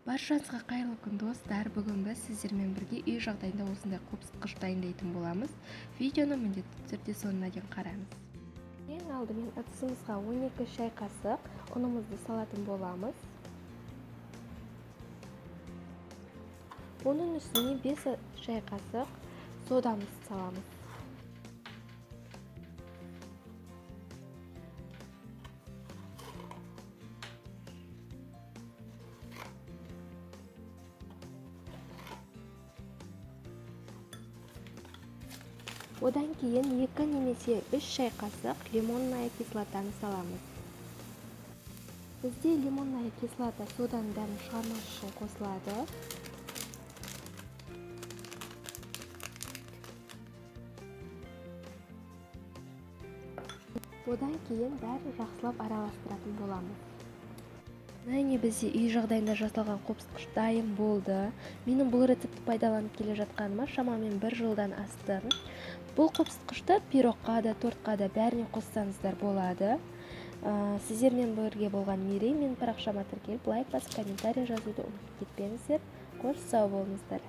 Баршаңызға қайырлы күн достар. Бүгін біз сіздермен бірге үй жағдайында осындай қопсытқыш дайындайтын боламыз. Видеоны міндетті түрде соңына дейін қараңыз. Ең алдымен ыдысымызға 12 шай қасық ұнымызды салатын боламыз. Оның үстіне 5 шай қасық содамызды саламыз. Одан кейін 2 немесе 3 шай қасық лимонная кислотаны саламыз. Бізде лимонная кислота соданың дәмін шығармас үшін қосылады. Одан кейін бәрін жақсылап араластыратын боламыз. Міне бізде үй жағдайында жасалған қопсытқыш дайын болды. Менің бұл рецепті пайдаланып келе жатқаныма шамамен 1 жылдан асты. Бұл қопсытқышты пирогқа да, тортқа да бәріне қоссаңыздар болады. Сіздермен бірге болған Мерей. Менің парақшама тіркеліп, лайк басып, комментарий жазуды ұмытып кетпеңіздер. Қош сау болыңыздар.